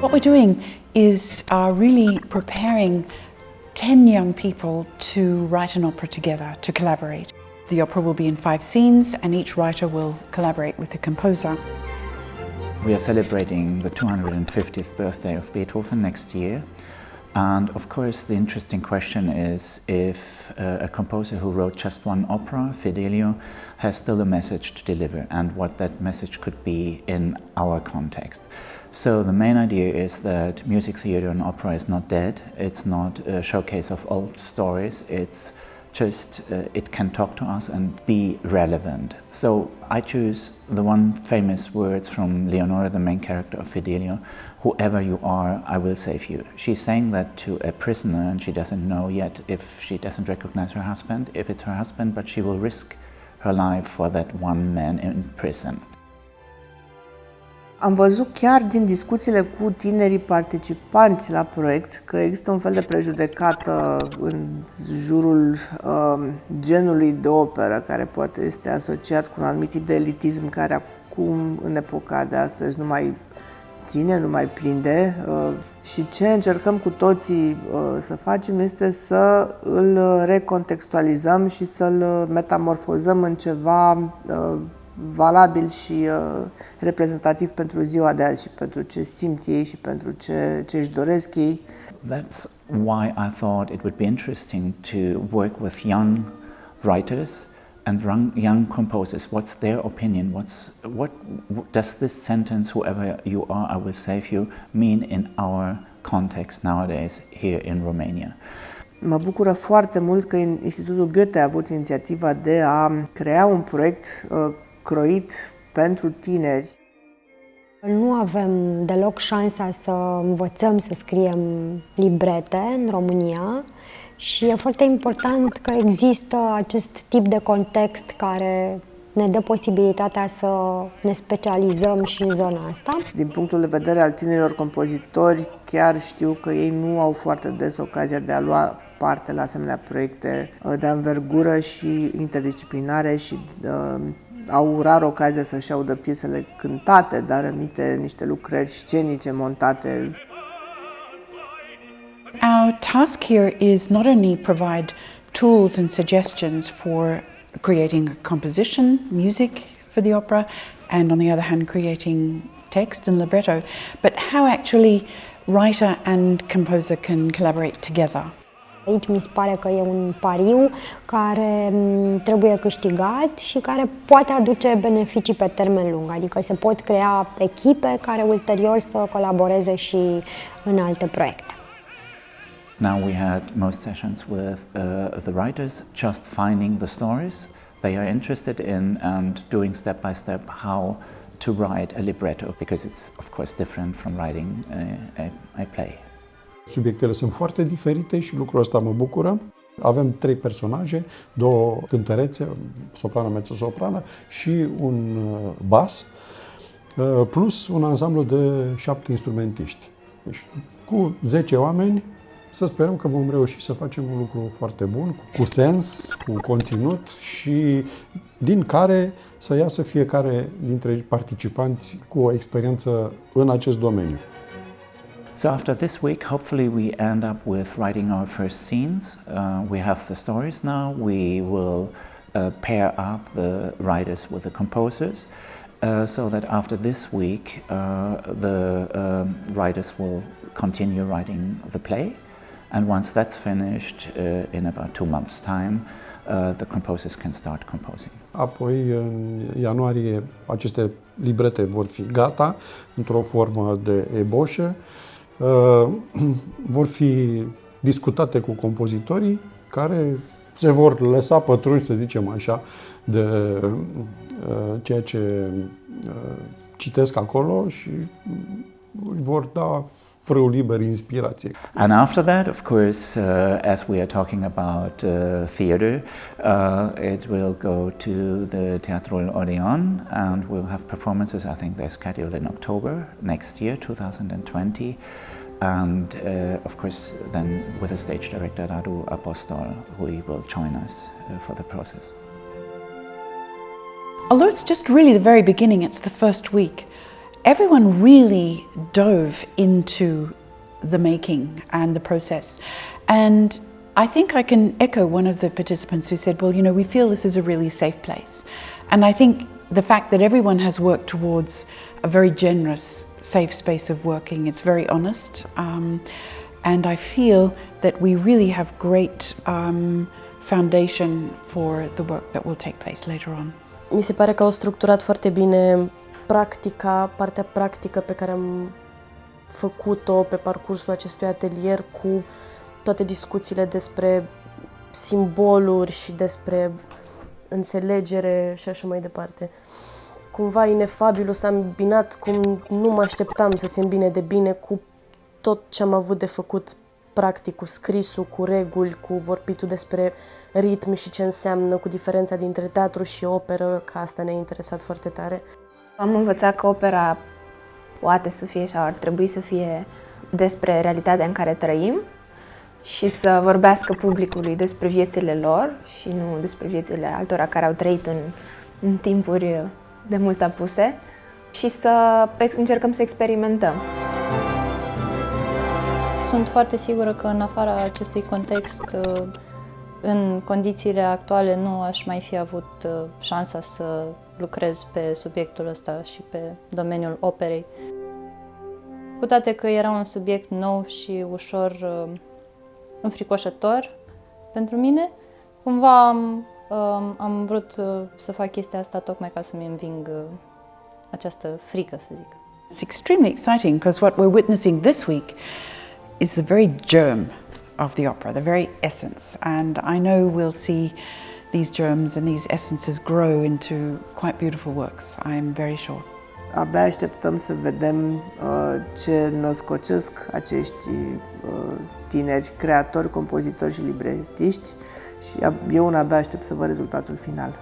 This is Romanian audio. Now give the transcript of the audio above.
What we're doing is really preparing 10 young people to write an opera together, to collaborate. The opera will be in 5 scenes and each writer will collaborate with the composer. We are celebrating the 250th birthday of Beethoven next year. And of course the interesting question is if a composer who wrote just one opera, Fidelio, has still a message to deliver and what that message could be in our context. So the main idea is that music theatre and opera is not dead. It's not a showcase of old stories. It's just, it can talk to us and be relevant. So I choose the one famous words from Leonora, the main character of Fidelio: "Whoever you are, I will save you." She's saying that to a prisoner and she doesn't know yet if she doesn't recognize her husband, if it's her husband, but she will risk her life for that one man in prison. Am văzut chiar din discuțiile cu tinerii participanți la proiect că există un fel de prejudecată în jurul genului de operă care poate este asociat cu un anumit tip de elitism care acum, în epoca de astăzi, nu mai ține, nu mai prinde și ce încercăm cu toții să facem este să îl recontextualizăm și să-l metamorfozăm în ceva valabil și reprezentativ pentru ziua de azi și pentru ce simt ei și pentru ce își doresc ei. That's why I thought it would be interesting to work with young writers and young composers. What's their opinion? What does this sentence, "Whoever you are, I will save you," mean in our context nowadays here in Romania? Mă bucură foarte mult că Institutul Goethe a avut inițiativa de a crea un proiect croit pentru tineri. Nu avem deloc șansa să învățăm să scriem librete în România și e foarte important că există acest tip de context care ne dă posibilitatea să ne specializăm și în zona asta. Din punctul de vedere al tinerilor compozitori, chiar știu că ei nu au foarte des ocazia de a lua parte la asemenea proiecte de anvergură și interdisciplinare și au rar ocazia să-și audă piesele cântate, dar emite niște lucrări scenice montate. Our task here is not only provide tools and suggestions for creating a composition, music for the opera, and on the other hand creating text and libretto, but how actually writer and composer can collaborate together. Aici mi se pare că e un pariu care trebuie câștigat și care poate aduce beneficii pe termen lung, adică se pot crea echipe care ulterior să colaboreze și în alte proiecte. Now we had most sessions with the writers just finding the stories they are interested in and doing step by step how to write a libretto, because it's of course different from writing a play. Subiectele sunt foarte diferite și lucrul ăsta mă bucură. Avem 3 personaje, 2 cântărețe, soprană, mezzo-soprană și un bas, plus un ansamblu de 7 instrumentiști. Deci, cu 10 oameni, să sperăm că vom reuși să facem un lucru foarte bun, cu sens, cu conținut și din care să iasă fiecare dintre participanți cu o experiență în acest domeniu. So after this week, hopefully we end up with writing our first scenes. We have the stories now. We will pair up the writers with the composers so that after this week the writers will continue writing the play. And once that's finished, in about 2 months' time, the composers can start composing. Apoi, în ianuarie, aceste librete vor fi gata, într-o formă de eboșă. Vor fi discutate cu compozitorii care se vor lăsa pătrunși, să zicem așa, de ceea ce citesc acolo și vor da frâu liber inspirație. And after that, of course, as we are talking about theatre, it will go to the Teatrul Odeon and we'll have performances. I think they're scheduled in October next year, 2020. And of course, then with the stage director, Radu Apostol, who will join us for the process. Although it's just really the very beginning, it's the first week, everyone really dove into the making and the process. And I think I can echo one of the participants who said, well, you know, we feel this is a really safe place. And I think the fact that everyone has worked towards a very generous, safe space of working, it's very honest. And I feel that we really have great foundation for the work that will take place later on. Mi se pare că au structurat foarte bine partea practică pe care am făcut-o pe parcursul acestui atelier, cu toate discuțiile despre simboluri și despre înțelegere și așa mai departe. Cumva inefabilul s-a îmbinat cum nu mă așteptam să se îmbine de bine cu tot ce am avut de făcut practic, cu scrisul, cu reguli, cu vorbitul despre ritm și ce înseamnă, cu diferența dintre teatru și operă, că asta ne-a interesat foarte tare. Am învățat că opera poate să fie sau ar trebui să fie despre realitatea în care trăim și să vorbească publicului despre viețile lor și nu despre viețile altora care au trăit în timpuri de mult apuse și să încercăm să experimentăm. Sunt foarte sigură că în afara acestui context, în condițiile actuale, nu aș mai fi avut șansa să lucrez pe subiectul ăsta și pe domeniul operei. Cu toate că era un subiect nou și ușor înfricoșător pentru mine, cumva am vrut să fac chestia asta tocmai ca să-mi înving această frică, să zic. It's extremely exciting because what we're witnessing this week is the very germ of the opera, the very essence. And I know we'll see these germs and these essences grow into quite beautiful works, I'm very sure. Abia așteptăm să vedem ce născocesc acești tineri creatori, compozitori și libretiști și eu abia aștept să văd rezultatul final.